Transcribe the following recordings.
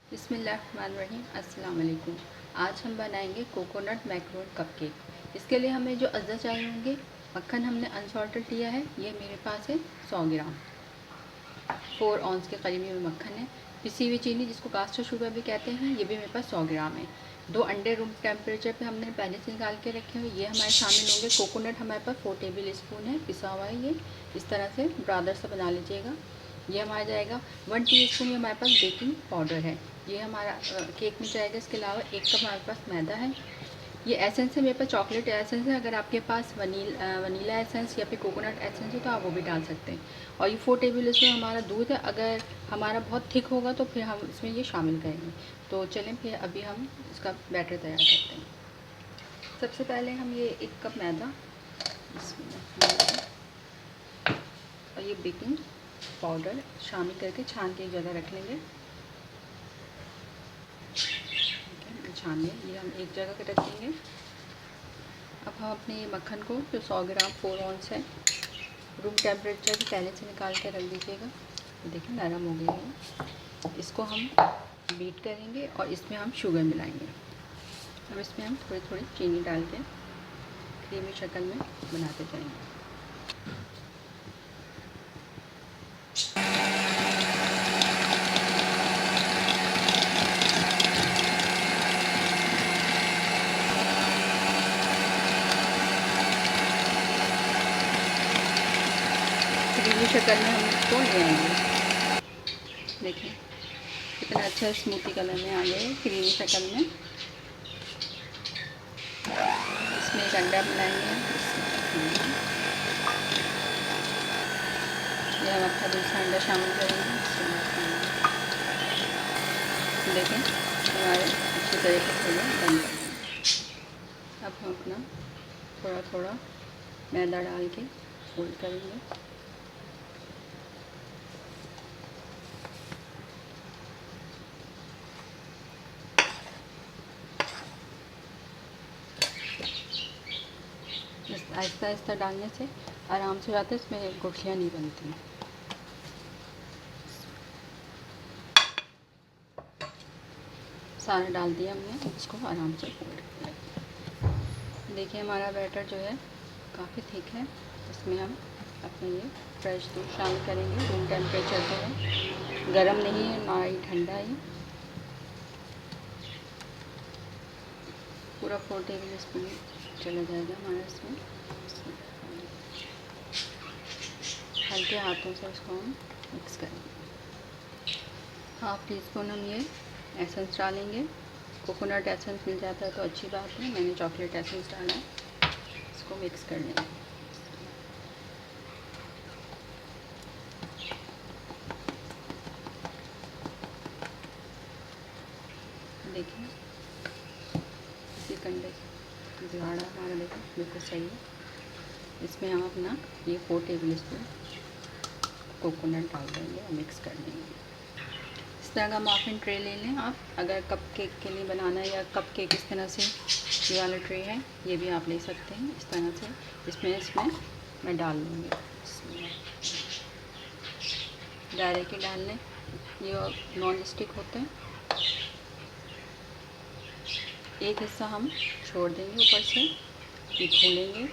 बिस्मिल्लाहिर्रहमानिर्रहीम। अस्सलाम वालेकुम। आज हम बनाएंगे कोकोनट मैक्रोन कपकेक। इसके लिए हमें जो अज्जा चाहिए होंगे, मक्खन हमने अनसॉल्टेड लिया है, ये मेरे पास है 100 ग्राम। 4 ऑन्स के करीब में मक्खन है। पिसी हुई चीनी जिसको कास्टर शुगर भी कहते हैं, ये भी मेरे पास 100 ग्राम है। 2 अंडे रूम टेम्परेचर पे हमने पहले से निकाल के रखे हुए, ये हमारे शामिल होंगे। कोकोनट हमारे पास 4 टेबल स्पून है, पिसा हुआ है। ये इस तरह से ब्रादर सा बना लीजिएगा। ये हमारा जाएगा 1 टीस्पून। ये हमारे पास बेकिंग पाउडर है, ये हमारा केक में जाएगा। इसके अलावा 1 कप हमारे पास मैदा है। ये एसेंस है, मेरे पास चॉकलेट एसेंस है। अगर आपके पास वनीला एसेंस या फिर कोकोनट एसेंस हो तो आप वो भी डाल सकते हैं। और ये 4 टेबल स्पून हमारा दूध है। अगर हमारा बहुत थिक होगा तो फिर हम इसमें ये शामिल करेंगे। तो चलें फिर अभी हम इसका बैटर तैयार करते हैं। सबसे पहले हम ये 1 कप मैदा और ये बेकिंग पाउडर शामिल करके छान के एक जगह रख लेंगे। छान लें, ये हम एक जगह पे रख देंगे। अब हम अपने मक्खन को जो 100 ग्राम 4 ऑन्स है, रूम टेम्परेचर से पहले से निकाल के रख दीजिएगा। देखिए नरम हो गई है। इसको हम बीट करेंगे और इसमें हम शुगर मिलाएंगे। अब इसमें हम थोड़ी थोड़ी चीनी डाल के क्रीमी शक्ल में बनाते जाएंगे। क्रीमी शक्ल में हम इसको ले आएंगे। देखिए कितना अच्छा स्मूथी कलर में आ गया है, क्रीमी शक्ल में। इसमें एक अंडा मिलाएंगे। ये हम अपना दूसरा अंडा शामिल करेंगे। देखें हमारे अच्छी तरीके से ये बन गए। अब हम अपना थोड़ा थोड़ा मैदा डाल के फोल्ड करेंगे। आहिस्ता आहिस्ता डालने से आराम से जाते, इसमें गुठलियाँ नहीं बनती। सारा डाल दिया हमने, इसको आराम से फोल्ड किया। देखिए हमारा बैटर जो है काफ़ी थिक है। इसमें हम अपने ये फ्रेश दूध शामिल करेंगे। रूम टेम्परेचर पे है, गर्म नहीं है ना ही ठंडा है। पूरा 4 टेबल स्पून चला जाएगा हमारा इसमें। हल्के हाथों से इसको हम मिक्स करेंगे। 1/2 टीस्पून हम ये एसेंस डालेंगे। कोकोनट एसेंस मिल जाता है तो अच्छी बात है, मैंने चॉकलेट एसेंस डाला है। इसको मिक्स कर लेंगे। देखिए इसी कंडे गाढ़ा हमारा देखिए बिल्कुल सही है। इसमें हम अपना ये 4 टेबल स्पून कोकोनट डाल देंगे और मिक्स कर देंगे। इस तरह का मफिन ट्रे ले लें आप, अगर कप केक के लिए बनाना है या कप केक इस तरह से ये वाला ट्रे है, ये भी आप ले सकते हैं इस तरह से। इसमें मैं डाल लूँगी। डायरेक्ट ही डाल लें, ये नॉन स्टिक होते हैं। एक हिस्सा हम छोड़ देंगे ऊपर से, ये खोलेंगे।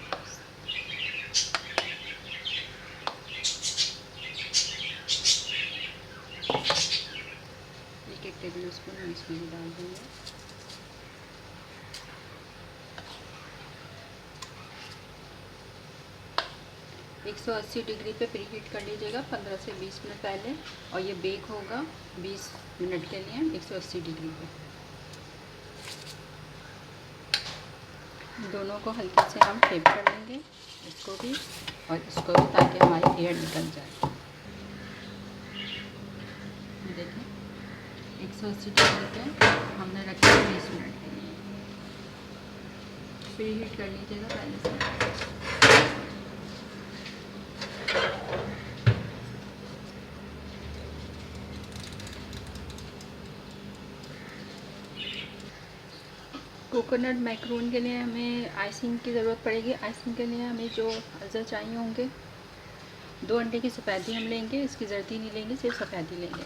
एक टेबल स्पून हम इसमें भी डाल देंगे। एक 180 डिग्री पे प्रीहीट कर लीजिएगा 15 से 20 मिनट पहले, और ये बेक होगा 20 मिनट के लिए 180 डिग्री पे। दोनों को हल्के से हम फ्लिप कर लेंगे, इसको भी और इसको भी, ताकि हमारी एयर निकल जाए। देखिए 180 डिग्री पे हमने रखा है 20 मिनट के लिए। प्रीहीट कर लीजिएगा पहले से। कोकोनट मैक्रोन के लिए हमें आइसिंग की ज़रूरत पड़ेगी। आइसिंग के लिए हमें जो अज़र चाहिए होंगे, 2 अंडे की सफ़ेदी हम लेंगे, इसकी जर्दी नहीं लेंगे, सिर्फ सफ़ेदी लेंगे।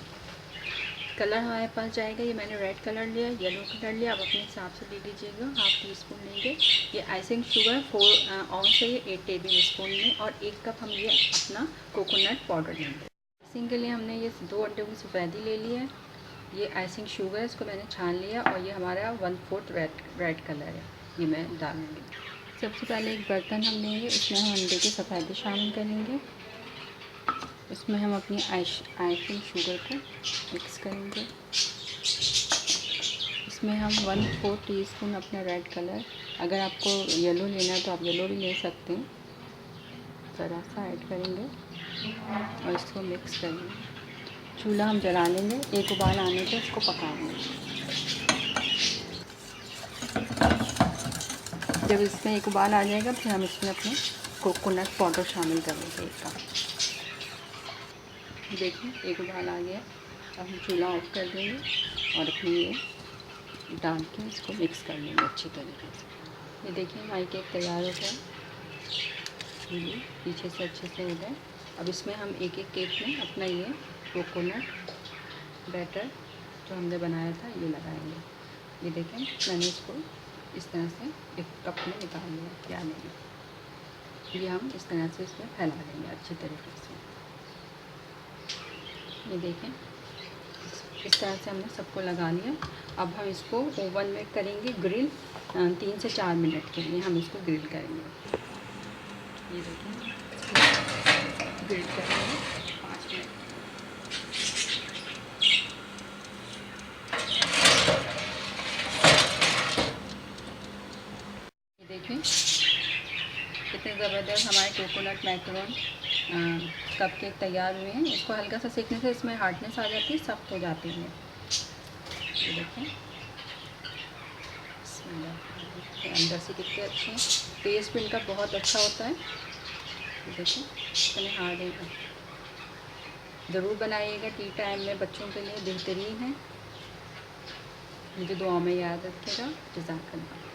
कलर हमारे पास जाएगा, ये मैंने रेड कलर लिया, येलो कलर लिया, आप अपने हिसाब से ले लीजिएगा। 1/2 टीस्पून लेंगे। ये आइसिंग शुगर 4 आउंस है, ये 8 टेबल स्पून में, और 1 कप हम ये अपना कोकोनट पाउडर लेंगे। आइसिंग के लिए हमने ये 2 अंडों की सफ़ेदी ले ली है। ये आइसिंग शुगर है, इसको मैंने छान लिया, और ये हमारा 1/4 रेड कलर है, ये मैं डालूँगी। सबसे पहले एक बर्तन हम लेंगे, उसमें हम अंडे की सफ़ेदी शामिल करेंगे। इसमें हम अपनी आइसिंग शुगर को मिक्स करेंगे। इसमें हम 1/4 टीस्पून अपना रेड कलर, अगर आपको येलो लेना है तो आप येलो भी ले सकते हैं, ज़रा सा ऐड करेंगे और इसको मिक्स करेंगे। चूल्हा हम जला लेंगे, एक उबाल आने पर इसको पकाएंगे। जब इसमें एक उबाल आ जाएगा फिर हम इसमें अपने कोकोनट पाउडर शामिल करेंगे 1 कप। देखिए एक उबाल आ गया, अब हम चूल्हा ऑफ कर देंगे और अपनी ये डाल के इसको मिक्स कर लेंगे अच्छी तरीके से। ये देखिए हमारी केक तैयार हो गया, ये पीछे से अच्छे से हो गए। अब इसमें हम एक एक केक में अपना ये कोकोनट बैटर जो हमने बनाया था ये लगाएंगे। ये देखें मैंने इसको इस तरह से एक कप में निकाल लिया प्याले में। ये हम इस तरह से इसमें फैला देंगे अच्छी तरीके से। ये देखें इस तरह से हमने सबको लगा लिया। अब हम इसको ओवन में करेंगे ग्रिल, 3 से 4 मिनट के लिए हम इसको ग्रिल करेंगे। ये देखें ग्रिल करेंगे 5 मिनट। ये देखें कितने ज़बरदस्त हमारे कोकोनट मैकरोन कपकेक तैयार हुए हैं। इसको हल्का सा सेकने से इसमें हार्डनेस आ जाती है, सख्त हो जाती है। ये देखें अंदर से कितने अच्छे हैं, टेस्ट भी इनका बहुत अच्छा होता है। ये देखें इतने हार्ड है। ज़रूर बनाइएगा, टी टाइम में बच्चों के लिए बेहतरीन है। मुझे दुआ में याद रखिएगा। जज़ाकल्लाह।